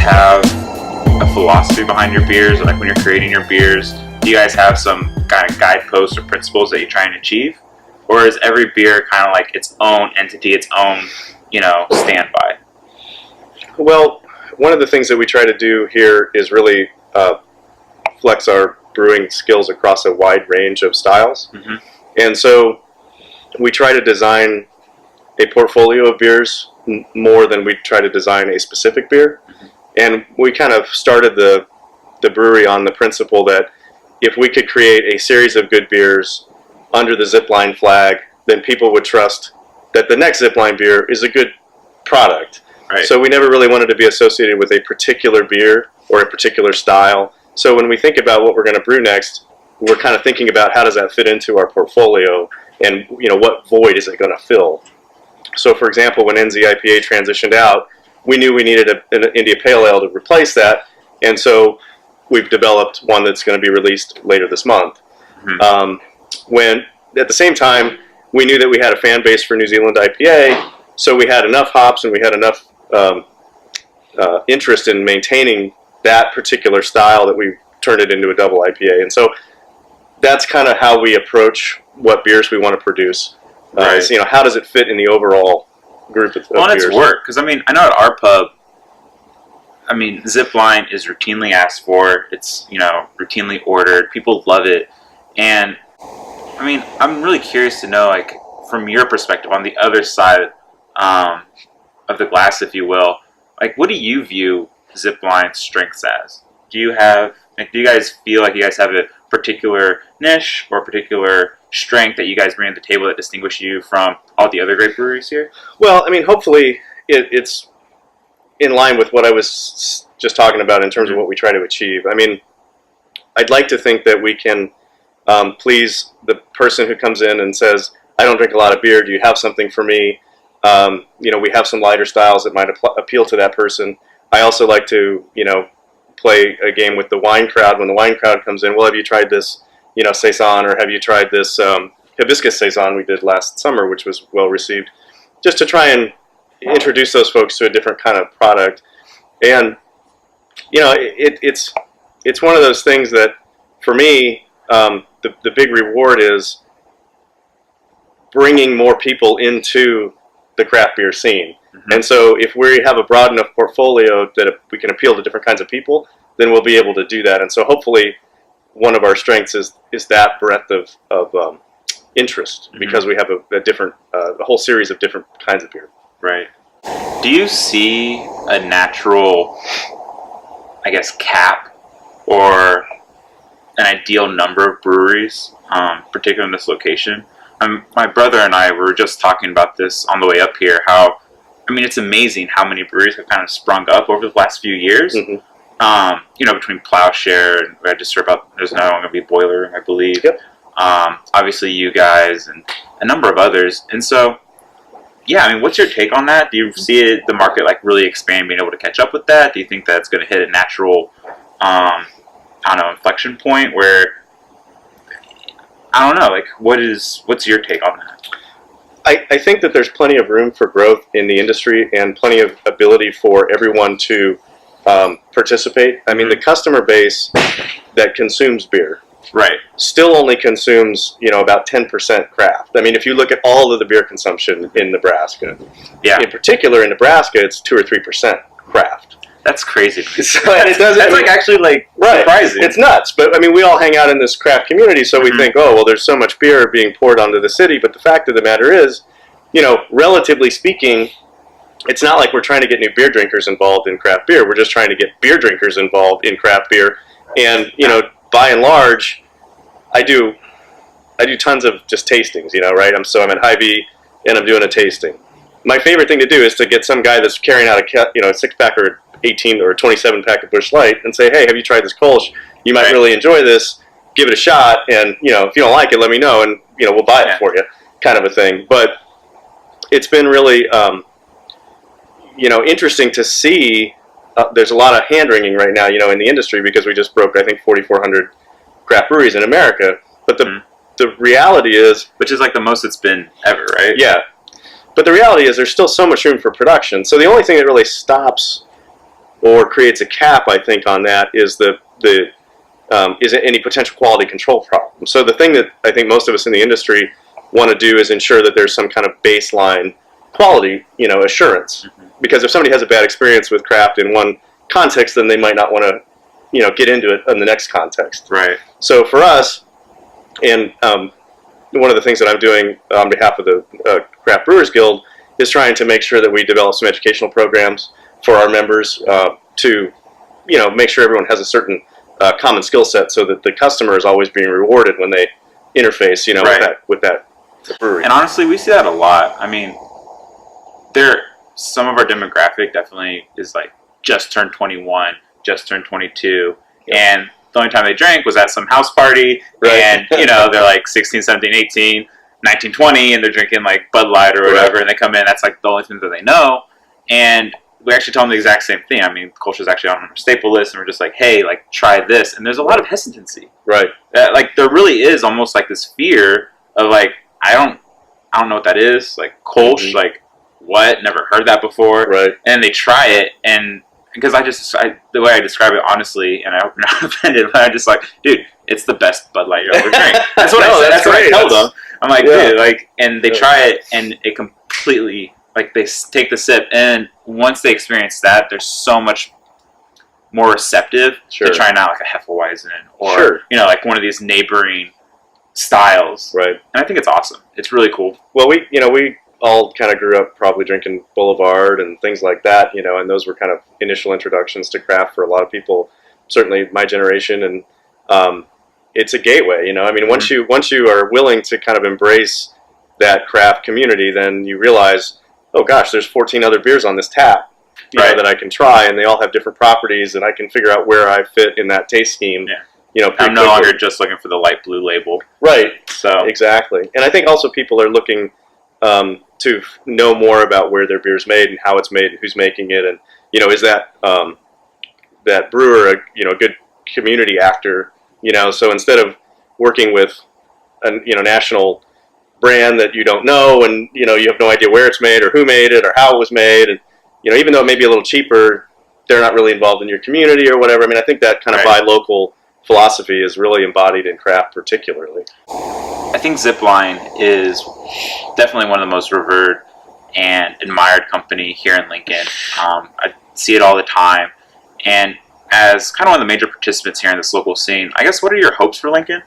have a philosophy behind your beers? Like when you're creating your beers, do you guys have some kind of guideposts or principles that you're trying to achieve? Or is every beer kind of like its own entity, its own, standby? Well, one of the things that we try to do here is really flex our brewing skills across a wide range of styles. Mm-hmm. And so we try to design a portfolio of beers more than we try to design a specific beer. Mm-hmm. And we kind of started the brewery on the principle that if we could create a series of good beers under the Zipline flag, then people would trust that the next Zipline beer is a good product. Right. So we never really wanted to be associated with a particular beer or a particular style. So when we think about what we're going to brew next, we're kind of thinking about how does that fit into our portfolio and what void is it going to fill. So for example, when NZIPA transitioned out, we knew we needed an India Pale Ale to replace that, and so we've developed one that's going to be released later this month. Mm-hmm. When at the same time, we knew that we had a fan base for New Zealand IPA, so we had enough hops and we had enough interest in maintaining that particular style that we turned it into a double IPA. And so that's kind of how we approach what beers we want to produce. Right. How does it fit in the overall group of well, beers? It's work, because I know at our pub, Zipline is routinely asked for. It's, routinely ordered. People love it. And, I'm really curious to know, like, from your perspective, on the other side of the glass, if you will, like, what do you view Zipline's strengths as? Do you guys feel like you guys have a particular niche or a particular strength that you guys bring to the table that distinguish you from all the other great breweries here? Well, hopefully it's in line with what I was just talking about in terms of what we try to achieve. I'd like to think that we can please the person who comes in and says, I don't drink a lot of beer, do you have something for me? We have some lighter styles that might appeal to that person. I also like to, play a game with the wine crowd. When the wine crowd comes in, well, have you tried this, Saison, or have you tried this hibiscus Saison we did last summer, which was well received, just to try and introduce those folks to a different kind of product. And, it's one of those things that, for me, the big reward is bringing more people into the craft beer scene. Mm-hmm. And so if we have a broad enough portfolio that we can appeal to different kinds of people, then we'll be able to do that. And so hopefully one of our strengths is that breadth of interest, mm-hmm. because we have a whole series of different kinds of beer. Right. Do you see a natural, cap or an ideal number of breweries, particularly in this location? My brother and I were just talking about this on the way up here, how, it's amazing how many breweries have kind of sprung up over the last few years. Mm-hmm. Between Plowshare and I just heard about, there's now going to be Boiler, I believe. Yep. Obviously you guys and a number of others. And so, what's your take on that? Do you see the market really expand, being able to catch up with that? Do you think that's going to hit a natural, inflection point where, what's your take on that? I think that there's plenty of room for growth in the industry and plenty of ability for everyone to participate. The customer base that consumes beer, right, still only consumes, about 10% craft. If you look at all of the beer consumption in Nebraska, in particular in Nebraska, it's 2 or 3% craft. That's crazy. So it doesn't. That's actually right. Surprising. It's nuts. But we all hang out in this craft community, so we mm-hmm. think, oh, well, there's so much beer being poured onto the city. But the fact of the matter is, relatively speaking, it's not like we're trying to get new beer drinkers involved in craft beer. We're just trying to get beer drinkers involved in craft beer. And by and large, I do tons of just tastings. Right? I'm at Hy-Vee and I'm doing a tasting. My favorite thing to do is to get some guy that's carrying out a 6-pack or 18 or 27 pack of Busch Light and say, hey, have you tried this Kolsch? You might really enjoy this. Give it a shot, and if you don't like it, let me know, and we'll buy it for you, kind of a thing. But it's been really interesting to see. There's a lot of hand wringing right now, in the industry, because we just broke, I think, 4,400 craft breweries in America. But the reality is, which is the most it's been ever, right? Yeah. But the reality is, there's still so much room for production. So the only thing that really stops or creates a cap, I think, on that is is any potential quality control problem. So the thing that I think most of us in the industry want to do is ensure that there's some kind of baseline quality, assurance. Because if somebody has a bad experience with craft in one context, then they might not want to, get into it in the next context. Right. So for us, and one of the things that I'm doing on behalf of the Craft Brewers Guild is trying to make sure that we develop some educational programs for our members to, make sure everyone has a certain common skill set, so that the customer is always being rewarded when they interface, Right. with that brewery. And honestly, we see that a lot. I mean, some of our demographic definitely is like just turned 21, just turned 22, and the only time they drank was at some house party, Right. and they're like 16, 17, 18, 19, 20, and they're drinking like Bud Light or whatever, Right. and they come in, that's like the only thing that they know, and we actually tell them the exact same thing. I mean, culture is actually on our staple list, and we're just like, hey, like, try this, and there's a lot of hesitancy. Right. Like, there really is almost like this fear of like, I don't know what that is, like Kolsch, like, what? Never heard that before. Right. And they try it, and because the way I describe it honestly, and I hope you're not offended, but I'm just like, dude, it's the best Bud Light you'll ever drink. That's what I said. That's what I tell them. I'm like, dude, like, and they try it, and it completely, like, they take the sip, and once they experience that, they're so much more receptive to trying out like a Hefeweizen or like one of these neighboring styles. Right. And I think it's awesome. It's really cool. Well, we all kind of grew up probably drinking Boulevard and things like that, and those were kind of initial introductions to craft for a lot of people, certainly my generation, and it's a gateway, I mean, once you are willing to kind of embrace that craft community, then you realize, oh gosh, there's 14 other beers on this tap, that I can try, and they all have different properties, and I can figure out where I fit in that taste scheme. I'm no longer just looking for the light blue label. Right. So exactly, and I think also people are looking to know more about where their beer's made and how it's made and who's making it, and is that that brewer a good community actor? So instead of working with a national brand that you don't know, and you have no idea where it's made or who made it or how it was made, and even though it may be a little cheaper, they're not really involved in your community or whatever. I mean, I think that kind of buy local philosophy is really embodied in craft particularly. I think Zipline is definitely one of the most revered and admired company here in Lincoln. I see it all the time, and as kind of one of the major participants here in this local scene, I guess, what are your hopes for Lincoln?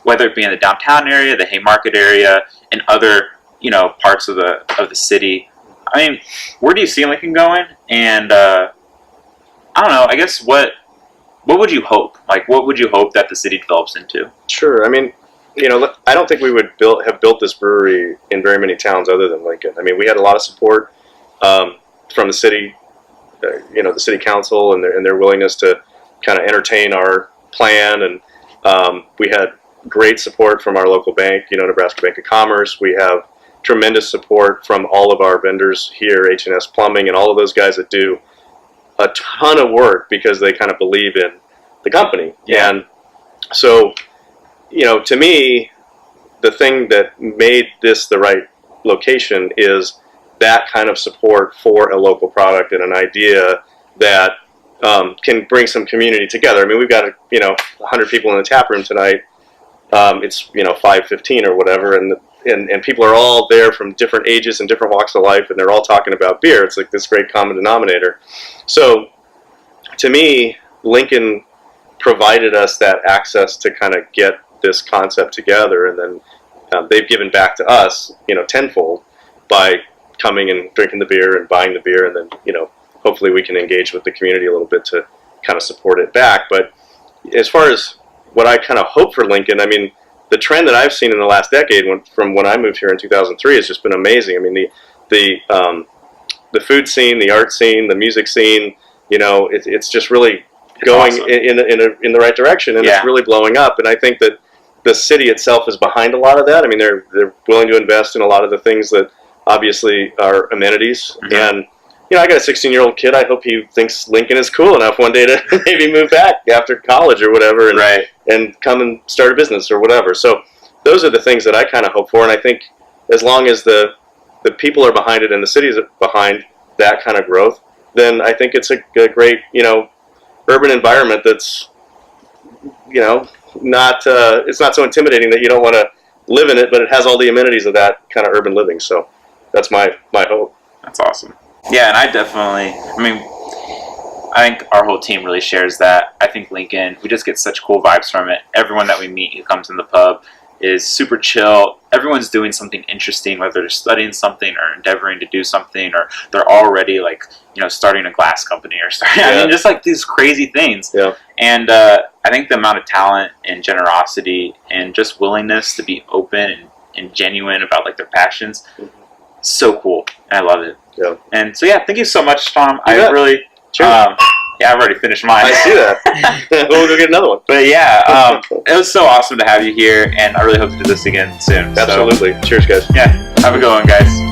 Whether it be in the downtown area, the Haymarket area, and other parts of the city. I mean, where do you see Lincoln going? And I don't know. I guess what would you hope? Like, what would you hope that the city develops into? Sure. I mean, I don't think we would have built this brewery in very many towns other than Lincoln. I mean, we had a lot of support from the city, the city council, and their willingness to kind of entertain our plan, and we had great support from our local bank, Nebraska Bank of Commerce. We have tremendous support from all of our vendors here, H&S Plumbing, and all of those guys that do a ton of work because they kind of believe in the company. Yeah. And so, to me, the thing that made this the right location is that kind of support for a local product and an idea that can bring some community together. I mean, we've got 100 people in the tap room tonight. It's 5:15 or whatever, and people are all there from different ages and different walks of life, and they're all talking about beer. It's like this great common denominator. So, to me, Lincoln provided us that access to kind of get this concept together, and then they've given back to us, tenfold by coming and drinking the beer and buying the beer, and then hopefully we can engage with the community a little bit to kind of support it back. But as far as what I kind of hope for Lincoln, I mean, the trend that I've seen in the last decade, from when I moved here in 2003, has just been amazing. I mean, the food scene, the art scene, the music scene, it's just really going awesome. in the right direction, and it's really blowing up. And I think that the city itself is behind a lot of that. I mean, they're willing to invest in a lot of the things that obviously are amenities. Mm-hmm. And I got a 16-year-old kid. I hope he thinks Lincoln is cool enough one day to maybe move back after college or whatever, and come and start a business or whatever. So those are the things that I kind of hope for. And I think as long as the people are behind it and the city is behind that kind of growth, then I think it's a great, urban environment that's, not it's not so intimidating that you don't want to live in it, but it has all the amenities of that kind of urban living. So that's my hope. That's awesome. Yeah, and I think our whole team really shares that. I think Lincoln, we just get such cool vibes from it. Everyone that we meet who comes in the pub is super chill. Everyone's doing something interesting, whether they're studying something or endeavoring to do something, or they're already starting a glass company or starting. I mean, just like these crazy things. Yeah. And I think the amount of talent and generosity and just willingness to be open and genuine about like their passions, so cool. And I love it. Yeah. And so thank you so much, Tom. You I bet. really. I've already finished mine. I see that. We'll go get another one. But it was so awesome to have you here, and I really hope to do this again soon. Absolutely. So, Cheers, guys. yeah, have a good one, guys.